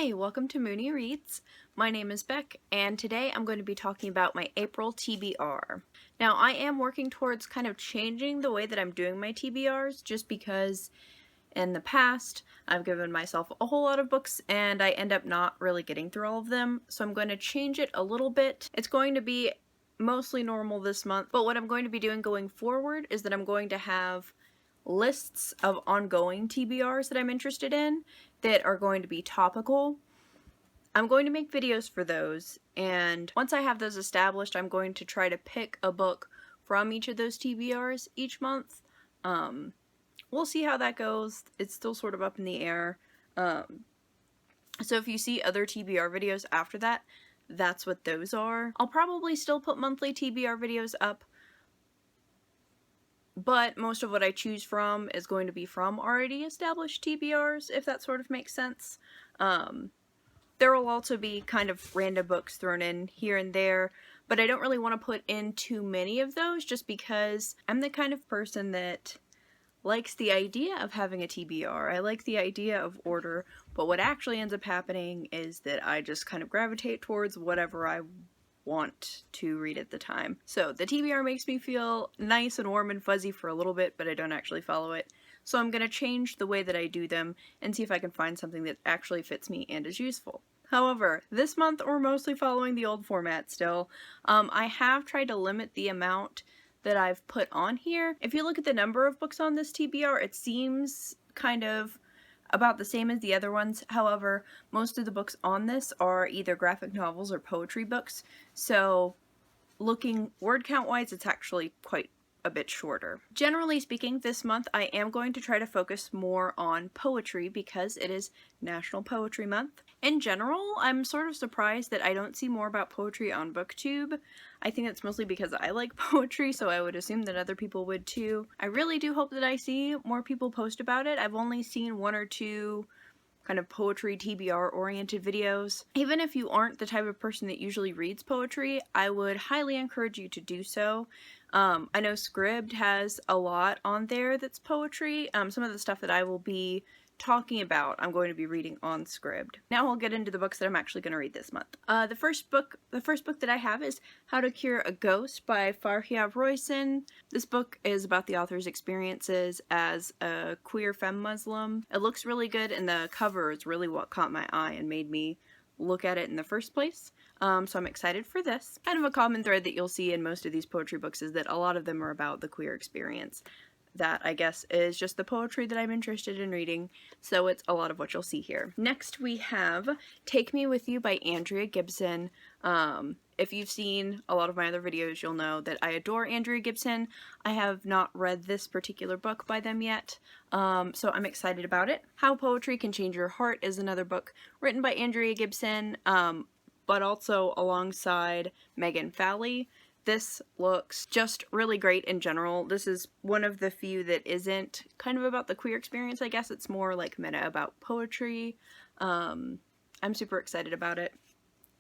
Hey, welcome to Mooney Reads. My name is Beck, and today I'm going to be talking about my April TBR. Now, I am working towards kind of changing the way that I'm doing my TBRs, just because in the past I've given myself a whole lot of books and I end up not really getting through all of them, so I'm going to change it a little bit. It's going to be mostly normal this month, but what I'm going to be doing going forward is that I'm going to have lists of ongoing TBRs that I'm interested in that are going to be topical. I'm going to make videos for those, and once I have those established, I'm going to try to pick a book from each of those TBRs each month. We'll see how that goes. It's still sort of up in the air. So if you see other TBR videos after that, that's what those are. I'll probably still put monthly TBR videos up, but most of what I choose from is going to be from already established TBRs, if that sort of makes sense. There will also be kind of random books thrown in here and there, but I don't really want to put in too many of those just because I'm the kind of person that likes the idea of having a TBR. I like the idea of order, but what actually ends up happening is that I just kind of gravitate towards whatever I want to read at the time. So the TBR makes me feel nice and warm and fuzzy for a little bit, but I don't actually follow it. So I'm going to change the way that I do them and see if I can find something that actually fits me and is useful. However, this month we're mostly following the old format still. I have tried to limit the amount that I've put on here. If you look at the number of books on this TBR, it seems kind of about the same as the other ones. However, most of the books on this are either graphic novels or poetry books, so looking word count wise, it's actually quite a bit shorter. Generally speaking, this month I am going to try to focus more on poetry because it is National Poetry Month. In general, I'm sort of surprised that I don't see more about poetry on BookTube. I think that's mostly because I like poetry, so I would assume that other people would too. I really do hope that I see more people post about it. I've only seen one or two kind of poetry TBR oriented videos. Even if you aren't the type of person that usually reads poetry, I would highly encourage you to do so. I know Scribd has a lot on there that's poetry. Some of the stuff that I will be talking about, I'm going to be reading on Scribd. Now we'll get into the books that I'm actually going to read this month. The first book that I have is How to Cure a Ghost by Fariha Roison. This book is about the author's experiences as a queer femme Muslim. It looks really good, and the cover is really what caught my eye and made me look at it in the first place. So I'm excited for this. Kind of a common thread that you'll see in most of these poetry books is that a lot of them are about the queer experience. That, I guess, is just the poetry that I'm interested in reading, so it's a lot of what you'll see here. Next we have Take Me With You by Andrea Gibson. If you've seen a lot of my other videos, you'll know that I adore Andrea Gibson. I have not read this particular book by them yet, so I'm excited about it. How Poetry Can Change Your Heart is another book written by Andrea Gibson, but also alongside Megan Falley. This looks just really great in general. This is one of the few that isn't kind of about the queer experience, I guess. It's more like meta about poetry. I'm super excited about it.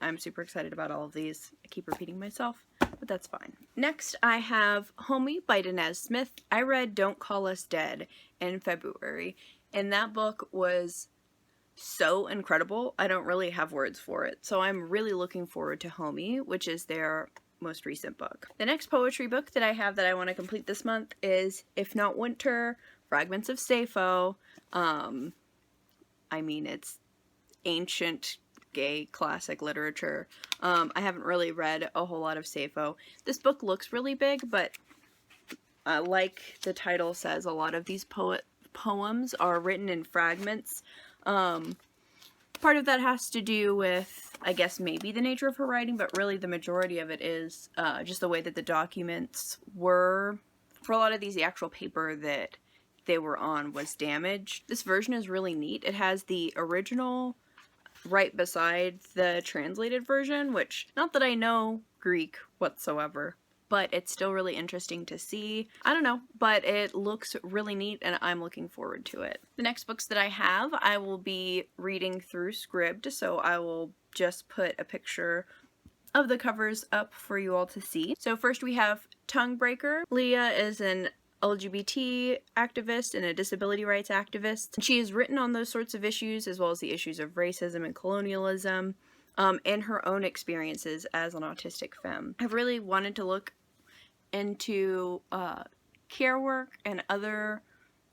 I'm super excited about all of these. I keep repeating myself, but that's fine. Next, I have Homie by Danez Smith. I read Don't Call Us Dead in February, and that book was so incredible. I don't really have words for it. So I'm really looking forward to Homie, which is their most recent book. The next poetry book that I have that I want to complete this month is If Not Winter, Fragments of Sappho. I mean, it's ancient gay classic literature. I haven't really read a whole lot of Sappho. This book looks really big, but like the title says, a lot of these poems are written in fragments. Part of that has to do with, I guess, maybe the nature of her writing, but really the majority of it is just the way that the documents were. For a lot of these, the actual paper that they were on was damaged. This version is really neat. It has the original right beside the translated version, which, not that I know Greek whatsoever, but it's still really interesting to see. I don't know, but it looks really neat and I'm looking forward to it. The next books that I have, I will be reading through Scribd, so I will just put a picture of the covers up for you all to see. So first we have Tonguebreaker. Leah is an LGBT activist and a disability rights activist. She has written on those sorts of issues, as well as the issues of racism and colonialism, and her own experiences as an autistic femme. I've really wanted to look into care work and other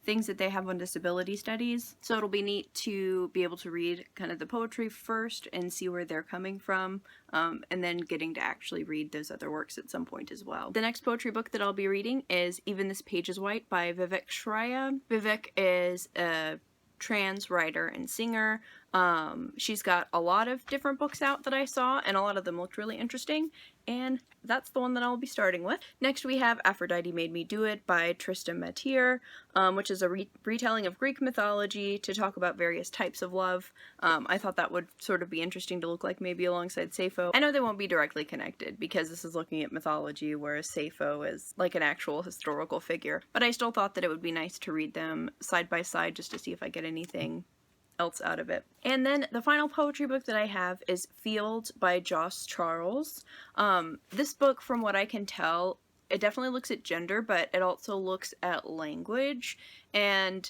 things that they have on disability studies, so it'll be neat to be able to read kind of the poetry first and see where they're coming from, and then getting to actually read those other works at some point as well. The next poetry book that I'll be reading is Even This Page is White by Vivek Shraya. Vivek is a trans writer and singer. She's got a lot of different books out that I saw, and a lot of them looked really interesting, and that's the one that I'll be starting with. Next we have Aphrodite Made Me Do It by Trista, which is a retelling of Greek mythology to talk about various types of love. I thought that would sort of be interesting to look like maybe alongside Sappho. I know they won't be directly connected because this is looking at mythology, whereas Sappho is like an actual historical figure, but I still thought that it would be nice to read them side by side just to see if I get anything else out of it. And then the final poetry book that I have is Field by Jos Charles. This book, from what I can tell, it definitely looks at gender, but it also looks at language and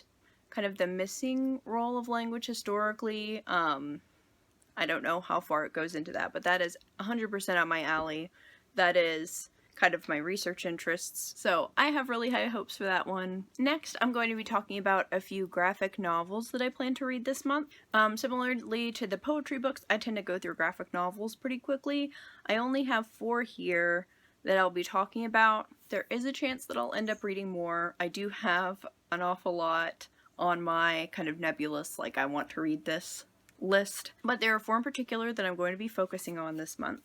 kind of the missing role of language historically. I don't know how far it goes into that, but that is 100% up my alley. That is kind of my research interests, so I have really high hopes for that one. Next, I'm going to be talking about a few graphic novels that I plan to read this month. Similarly to the poetry books, I tend to go through graphic novels pretty quickly. I only have 4 here that I'll be talking about. There is a chance that I'll end up reading more. I do have an awful lot on my kind of nebulous, like I want to read this list, but there are 4 in particular that I'm going to be focusing on this month.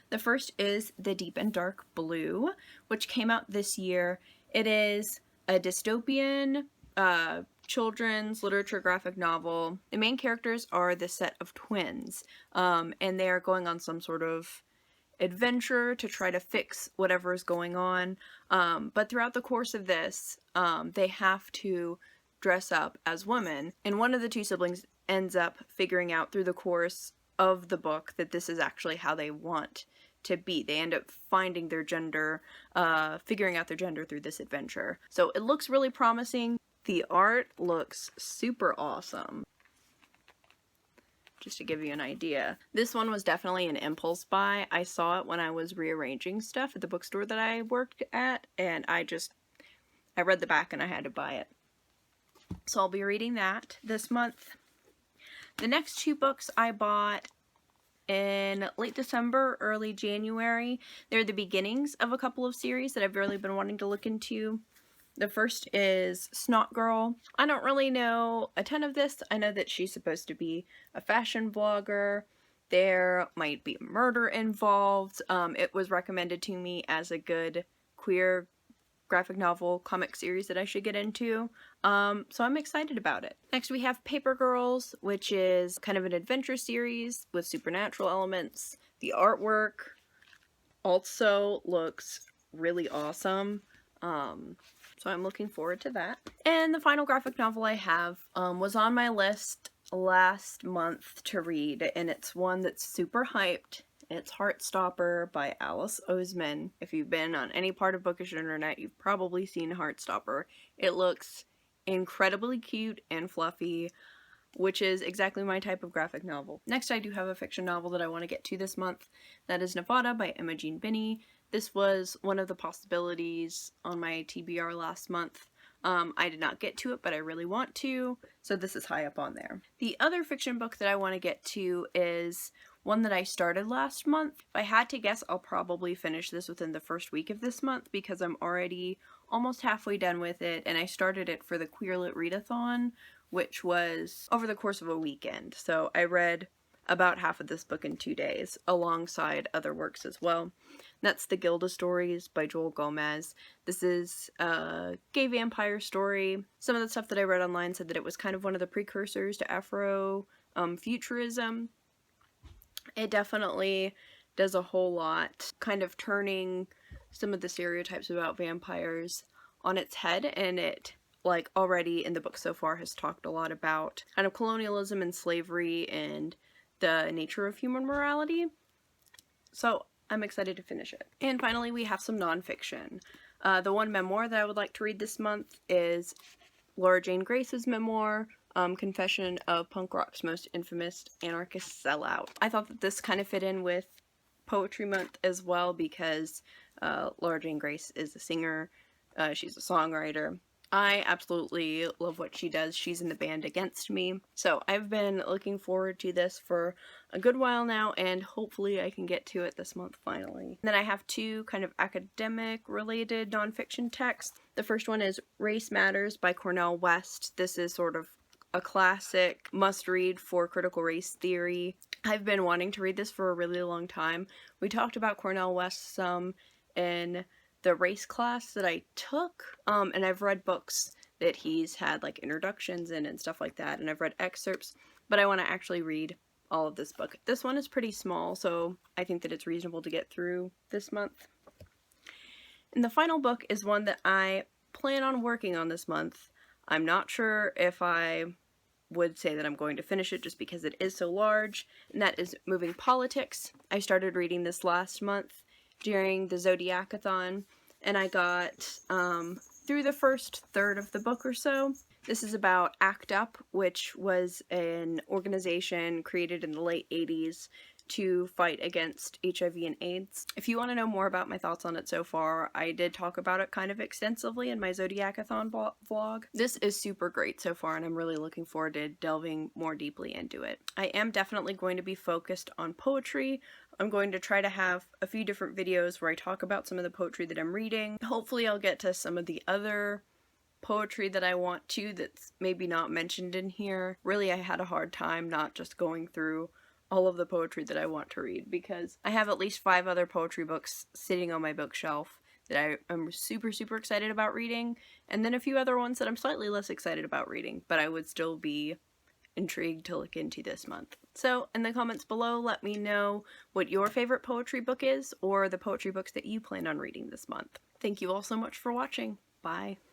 The first is The Deep and Dark Blue, which came out this year. It is a dystopian children's literature graphic novel. The main characters are the set of twins, and they are going on some sort of adventure to try to fix whatever is going on, but throughout the course of this, they have to dress up as women, and one of the 2 siblings ends up figuring out through the course of the book that this is actually how they want to be. They end up finding their gender, figuring out their gender through this adventure. So it looks really promising. The art looks super awesome. Just to give you an idea. This one was definitely an impulse buy. I saw it when I was rearranging stuff at the bookstore that I worked at, and I read the back and I had to buy it. So I'll be reading that this month. The next 2 books I bought in late December, early January. They're the beginnings of a couple of series that I've really been wanting to look into. The first is Snotgirl. I don't really know a ton of this. I know that she's supposed to be a fashion blogger. There might be murder involved. It was recommended to me as a good queer graphic novel comic series that I should get into, so I'm excited about it. Next we have Paper Girls, which is kind of an adventure series with supernatural elements. The artwork also looks really awesome, so I'm looking forward to that. And the final graphic novel I have was on my list last month to read, and it's one that's super hyped. It's Heartstopper by Alice Oseman. If you've been on any part of bookish internet, you've probably seen Heartstopper. It looks incredibly cute and fluffy, which is exactly my type of graphic novel. Next, I do have a fiction novel that I want to get to this month. That is Nevada by Imogene Binnie. This was one of the possibilities on my TBR last month. I did not get to it, but I really want to, so this is high up on there. The other fiction book that I want to get to is one that I started last month. If I had to guess, I'll probably finish this within the first week of this month because I'm already almost halfway done with it, and I started it for the Queer Lit Readathon, which was over the course of a weekend. So I read about half of this book in 2 days, alongside other works as well. That's the Gilda Stories by Joel Gomez. This is a gay vampire story. Some of the stuff that I read online said that it was kind of one of the precursors to Afro futurism. It definitely does a whole lot, kind of turning some of the stereotypes about vampires on its head, and it, like, already in the book so far has talked a lot about kind of colonialism and slavery and the nature of human morality. So I'm excited to finish it. And finally, we have some nonfiction. The one memoir that I would like to read this month is Laura Jane Grace's memoir, Confession of Punk Rock's Most Infamous Anarchist Sellout. I thought that this kind of fit in with Poetry Month as well because Laura Jane Grace is a singer, she's a songwriter. I absolutely love what she does. She's in the band Against Me. So I've been looking forward to this for a good while now, and hopefully I can get to it this month finally. Then I have two kind of academic related nonfiction texts. The first one is Race Matters by Cornel West. This is sort of a classic must-read for critical race theory. I've been wanting to read this for a really long time. We talked about Cornel West some in the race class that I took, and I've read books that he's had like introductions in and stuff like that, and I've read excerpts, but I want to actually read all of this book. This one is pretty small, so I think that it's reasonable to get through this month. And the final book is one that I plan on working on this month. I'm not sure if I would say that I'm going to finish it just because it is so large, and that is Moving Politics. I started reading this last month during the Zodiac-a-thon, and I got through the first third of the book or so. This is about ACT UP, which was an organization created in the late 80s to fight against HIV and AIDS. If you want to know more about my thoughts on it so far, I did talk about it kind of extensively in my Zodiac-a-thon vlog. This is super great so far, and I'm really looking forward to delving more deeply into it. I am definitely going to be focused on poetry. I'm going to try to have a few different videos where I talk about some of the poetry that I'm reading. Hopefully I'll get to some of the other poetry that I want to that's maybe not mentioned in here. Really, I had a hard time not just going through all of the poetry that I want to read because I have at least 5 other poetry books sitting on my bookshelf that I'm super excited about reading, and then a few other ones that I'm slightly less excited about reading, but I would still be intrigued to look into this month. So in the comments below, let me know what your favorite poetry book is, or the poetry books that you plan on reading this month. Thank you all so much for watching. Bye.